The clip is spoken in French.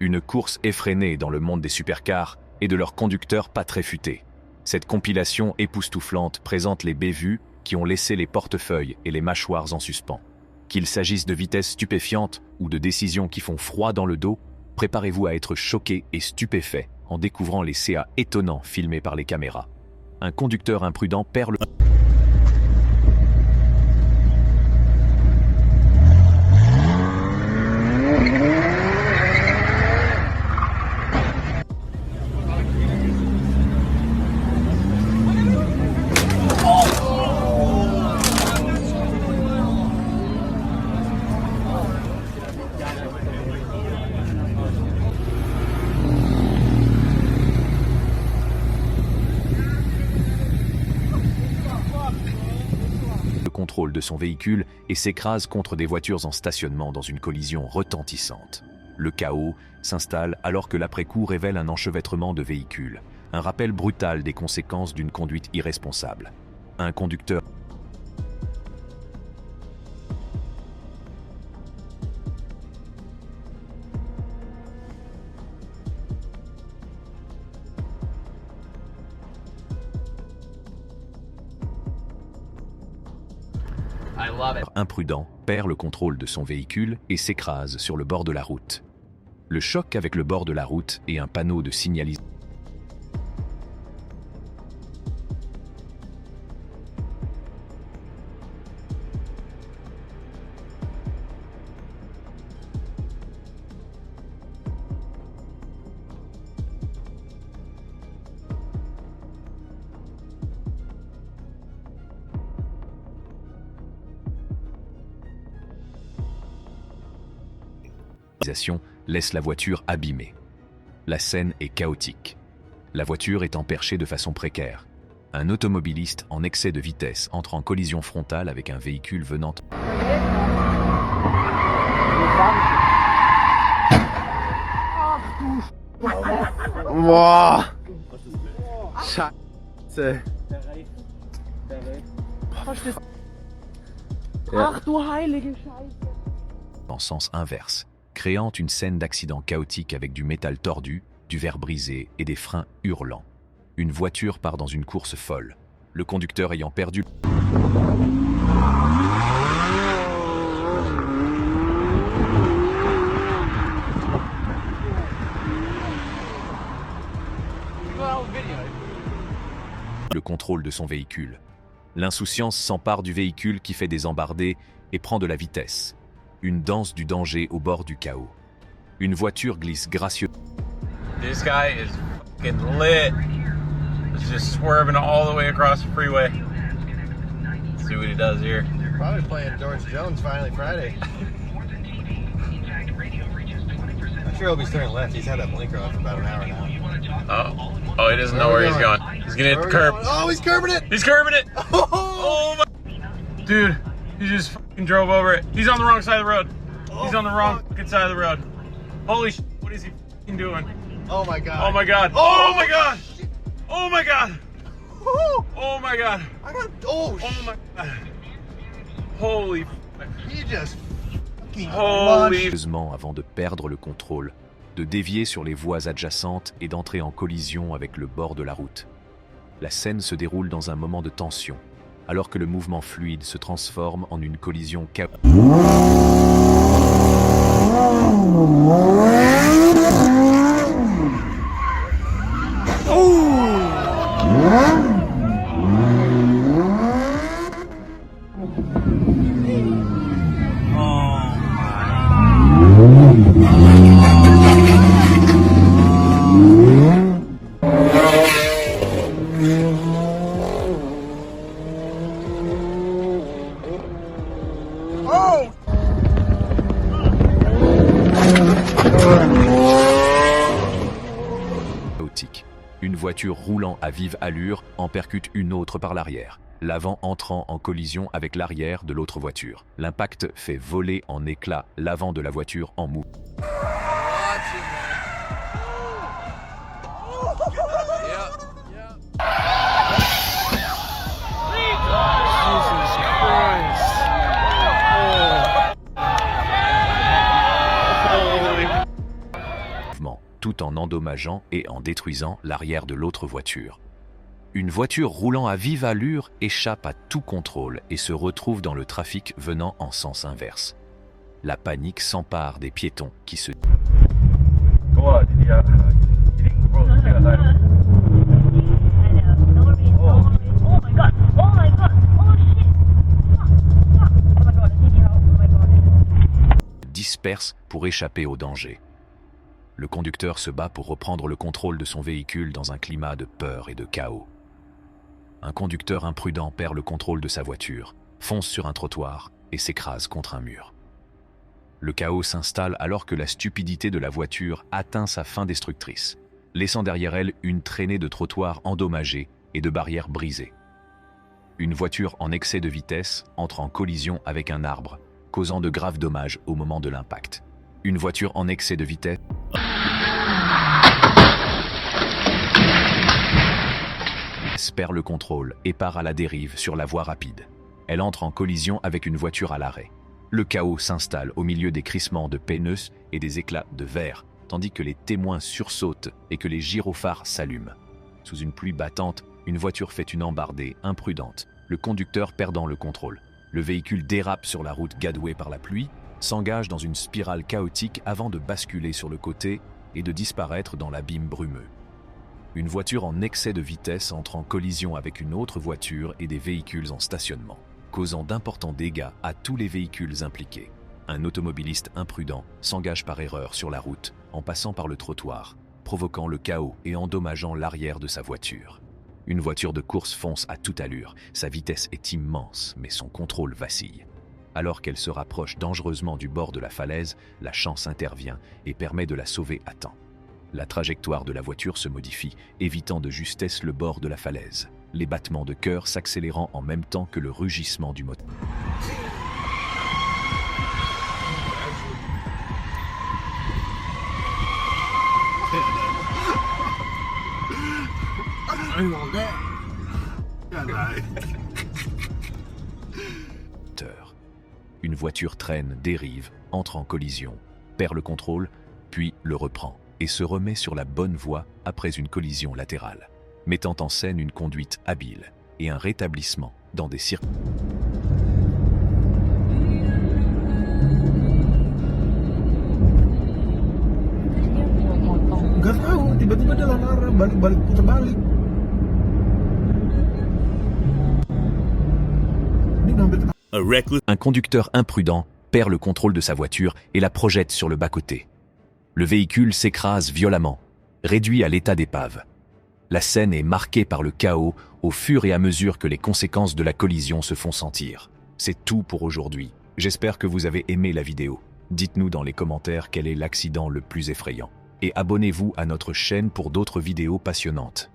Une course effrénée dans le monde des supercars et de leurs conducteurs pas très futés. Cette compilation époustouflante présente les bévues qui ont laissé les portefeuilles et les mâchoires en suspens. Qu'il s'agisse de vitesses stupéfiantes ou de décisions qui font froid dans le dos, préparez-vous à être choqué et stupéfait en découvrant les CA étonnants filmés par les caméras. Un conducteur imprudent perd le... contrôle de son véhicule et s'écrase contre des voitures en stationnement dans une collision retentissante. Le chaos s'installe alors que l'après-coup révèle un enchevêtrement de véhicules, un rappel brutal des conséquences d'une conduite irresponsable. Un conducteur imprudent perd le contrôle de son véhicule et s'écrase sur le bord de la route. Le choc avec le bord de la route et un panneau de signalisation laisse la voiture abîmée. La scène est chaotique. La voiture étant perchée de façon précaire. Un automobiliste en excès de vitesse entre en collision frontale avec un véhicule venant... Boah! Scheiße. Ach du heilige Scheiße! En sens inverse, créant une scène d'accident chaotique avec du métal tordu, du verre brisé et des freins hurlants. Une voiture part dans une course folle, le conducteur ayant perdu... le contrôle de son véhicule. L'insouciance s'empare du véhicule qui fait des embardées et prend de la vitesse. Une danse du danger au bord du chaos. Une voiture glisse gracieusement. This guy is fucking lit. He's just swerving all the way across the freeway. Let's see what he does here. Probably playing George Jones finally Friday. I'm sure he'll be turning left. He's had that blinker on for about an hour now. Oh, he doesn't know where he's going. He's gonna hit the curb. Oh, he's curbing it! He's curbing it! Oh my... Dude, he just fucking drove over it. He's on the wrong side of the road. He's on the wrong fucking side of the road. Holy shit, what is he fucking doing? Oh my god. Oh my god. Oh my god! Oh my god! Oh my god! I got. Oh, Oh my god! Holy fuck. He just fucking Holy... Heureusement avant de perdre le contrôle, de dévier sur les voies adjacentes et d'entrer en collision avec le bord de la route. La scène se déroule dans un moment de tension, alors que le mouvement fluide se transforme en une collision chaotique. Une voiture roulant à vive allure en percute une autre par l'arrière, l'avant entrant en collision avec l'arrière de l'autre voiture. L'impact fait voler en éclats l'avant de la voiture en mouvement. tout en endommageant et en détruisant l'arrière de l'autre voiture. Une voiture roulant à vive allure échappe à tout contrôle et se retrouve dans le trafic venant en sens inverse. La panique s'empare des piétons qui se... dispersent pour échapper au danger. Le conducteur se bat pour reprendre le contrôle de son véhicule dans un climat de peur et de chaos. Un conducteur imprudent perd le contrôle de sa voiture, fonce sur un trottoir et s'écrase contre un mur. Le chaos s'installe alors que la stupidité de la voiture atteint sa fin destructrice, laissant derrière elle une traînée de trottoirs endommagés et de barrières brisées. Une voiture en excès de vitesse entre en collision avec un arbre, causant de graves dommages au moment de l'impact. Une voiture en excès de vitesse perd le contrôle et part à la dérive sur la voie rapide. Elle entre en collision avec une voiture à l'arrêt. Le chaos s'installe au milieu des crissements de pneus et des éclats de verre, tandis que les témoins sursautent et que les gyrophares s'allument. Sous une pluie battante, une voiture fait une embardée imprudente, le conducteur perdant le contrôle. Le véhicule dérape sur la route gadouée par la pluie, s'engage dans une spirale chaotique avant de basculer sur le côté et de disparaître dans l'abîme brumeux. Une voiture en excès de vitesse entre en collision avec une autre voiture et des véhicules en stationnement, causant d'importants dégâts à tous les véhicules impliqués. Un automobiliste imprudent s'engage par erreur sur la route en passant par le trottoir, provoquant le chaos et endommageant l'arrière de sa voiture. Une voiture de course fonce à toute allure, sa vitesse est immense mais son contrôle vacille. Alors qu'elle se rapproche dangereusement du bord de la falaise, la chance intervient et permet de la sauver à temps. La trajectoire de la voiture se modifie, évitant de justesse le bord de la falaise, les battements de cœur s'accélérant en même temps que le rugissement du moteur. Une voiture traîne, dérive, entre en collision, perd le contrôle, puis le reprend et se remet sur la bonne voie après une collision latérale, mettant en scène une conduite habile et un rétablissement dans des circuits. Gak tahu, tiba-tiba dia lari balik putar balik. Un conducteur imprudent perd le contrôle de sa voiture et la projette sur le bas-côté. Le véhicule s'écrase violemment, réduit à l'état d'épave. La scène est marquée par le chaos au fur et à mesure que les conséquences de la collision se font sentir. C'est tout pour aujourd'hui. J'espère que vous avez aimé la vidéo. Dites-nous dans les commentaires quel est l'accident le plus effrayant. Et abonnez-vous à notre chaîne pour d'autres vidéos passionnantes.